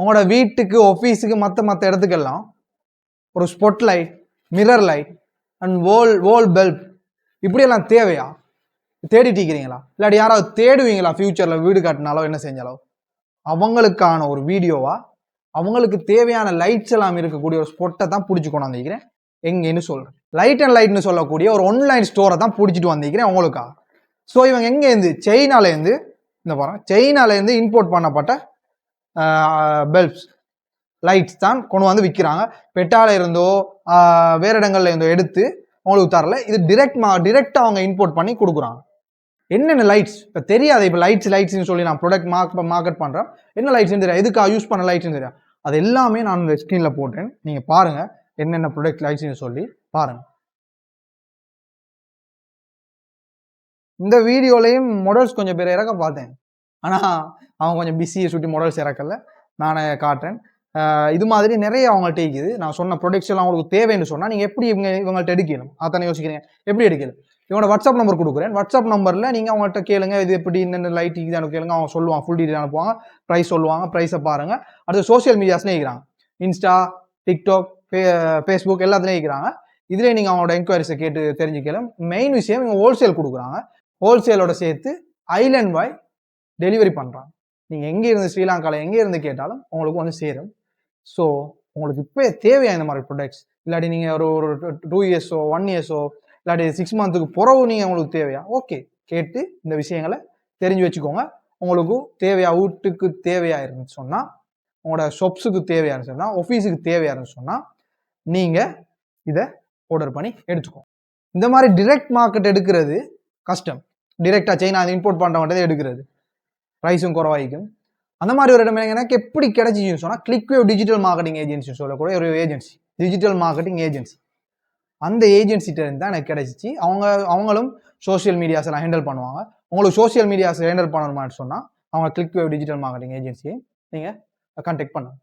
உங்களோட வீட்டுக்கு ஆஃபீஸுக்கு மற்ற இடத்துக்கெல்லாம் ஒரு spot light, mirror light and wall bulb இப்படியெல்லாம் தேவையா? தேடிட்டு இருக்கிறீங்களா? இல்லாட்டி யாராவது தேடுவீங்களா? ஃபியூச்சரில் வீடு கட்டினாலோ என்ன செஞ்சாலோ அவங்களுக்கான ஒரு வீடியோவா அவங்களுக்கு தேவையான லைட்ஸ் எல்லாம் இருக்கக்கூடிய ஒரு ஸ்பாட்டை தான் பிடிச்சி கொண்டு வந்திருக்கிறேன். எங்கேன்னு சொல்கிறேன். லைட் அண்ட் லைட்னு சொல்லக்கூடிய ஒரு ஆன்லைன் ஸ்டோரை தான் பிடிச்சிட்டு வந்திருக்கிறேன் உங்களுக்கா. ஸோ இவங்க எங்கேருந்து சைனாலேருந்து இந்த பாருங்க சைனாலேருந்து இம்போர்ட் பண்ணப்பட்ட பல்ப்ஸ் லைட்ஸ் தான் கொண்டு வந்து விற்கிறாங்க. பெட்டால இருந்தோ வேற இடங்கள்ல இருந்தோ எடுத்து உங்களுக்கு தரல. இது டிரெக்டாக அவங்க இம்போர்ட் பண்ணி கொடுக்குறாங்க. என்னென்ன லைட்ஸ் இப்போ தெரியாது. இப்போ லைட்ஸ்னு சொல்லி நான் ப்ராடக்ட் மார்க்கெட் பண்ணுறேன். என்ன லைட்ஸ்னு தெரியாது, எதுக்காக யூஸ் பண்ண லைட்ஸ்னு தெரியாது. அது எல்லாமே நான் இந்த ஸ்க்ரீனில் போட்டேன். நீங்கள் பாருங்கள் என்னென்ன ப்ராடக்ட் லைட்ஸ்னு சொல்லி பாருங்கள். இந்த வீடியோலையும் மாடல்ஸ் கொஞ்சம் பேர் இறக்க பார்த்தேன். ஆனால் அவங்க கொஞ்சம் பிஸியை சுட்டி மாடல்ஸ் இறக்கல. நானே காட்டுறேன். இது மாதிரி நிறைய அவங்கள்ட்ட இருக்குது. நான் சொன்ன ப்ரொடக்ட்ஸ் எல்லாம் உங்களுக்கு தேவைன்னு சொன்னால் நீங்கள் எப்படி இவங்கள்ட்ட எடுக்கணும் அத்தனை யோசிக்கிறீங்க. எப்படி எடுக்கணும்? இவங்களோட வாட்ஸ்அப் நம்பர் கொடுக்குறேன். வாட்ஸ்அப் நம்பரில் நீங்கள் அவங்கள்ட்ட கேளுங்க, இது எப்படி என்னென்ன லைட் இதுன்னு கேளுங்க. அவங்க சொல்லுவாங்க, ஃபுல் டீட்டெயில் அனுப்புவாங்க, ப்ரைஸ் சொல்லுவாங்க, ப்ரைஸை பாருங்கள். அடுத்து சோசியல் மீடியாஸ்னே இருக்கிறாங்க. இன்ஸ்டா, டிக்டாக், ஃபேஸ்புக் எல்லாத்துலேயும் இருக்கிறாங்க. இதிலே நீங்கள் அவங்களோட என்கொயரிஸை கேட்டு தெரிஞ்சுக்கலாம். மெயின் விஷயம் இவங்க ஹோல்சேல் கொடுக்குறாங்க. ஹோல்சேலோட சேர்த்து ஐலண்ட் வாய் டெலிவரி பண்ணுறாங்க. நீங்கள் எங்கே இருந்து ஸ்ரீலங்காவில் எங்கே இருந்து கேட்டாலும் உங்களுக்கு வந்து சேரும். ஸோ உங்களுக்கு இப்போ தேவையா இந்த மாதிரி ப்ராடக்ட்ஸ்? இல்லாட்டி நீங்கள் ஒரு 2 இயர்ஸோ 1 இயர்ஸோ இல்லாட்டி 6 மந்த்துக்கு பிறகு நீங்கள் உங்களுக்கு தேவையா? ஓகே, கேட்டு இந்த விஷயங்களை தெரிஞ்சு வச்சுக்கோங்க. உங்களுக்கு தேவையா, வீட்டுக்கு தேவையா இருந்துன்னு சொன்னால், உங்களோட ஷாப்ஸுக்கு தேவையான்னு சொன்னால், ஆஃபீஸுக்கு தேவையான்னு சொன்னால் நீங்கள் இதை ஆர்டர் பண்ணி எடுத்துக்கோங்க. இந்த மாதிரி டிரெக்ட் மார்க்கெட் எடுக்கிறது கஷ்டம். டிரெக்டாக சைனா இம்போர்ட் பண்ணுறவங்கள்ட்ட எடுக்கிறது ப்ரைஸும் குறவாயிக்கும். அந்த மாதிரி ஒரு இடம் எனக்கு எப்படி கிடைச்சிச்சுன்னு சொன்னால், கிளிக்வேவ் டிஜிட்டல் மார்க்கெட்டிங் ஏஜென்சி சொல்லக்கூடிய ஒரு ஏஜென்சி, டிஜிட்டல் மார்க்கெட்டிங் ஏஜென்சி. அந்த ஏஜென்சிட்ட இருந்து தான் எனக்கு கிடைச்சிச்சு. அவங்களும் சோசியல் மீடியாஸ் எல்லாம் ஹேண்டில் பண்ணுவாங்க. உங்களுக்கு சோசியல் மீடியாஸ் ஹேண்டில் பண்ணணுமான்னு சொன்னால் அவங்க கிளிக்வேவ் டிஜிட்டல் மார்க்கெட்டிங் ஏஜென்சியை நீங்கள் கான்டாக்ட் பண்ணுங்க.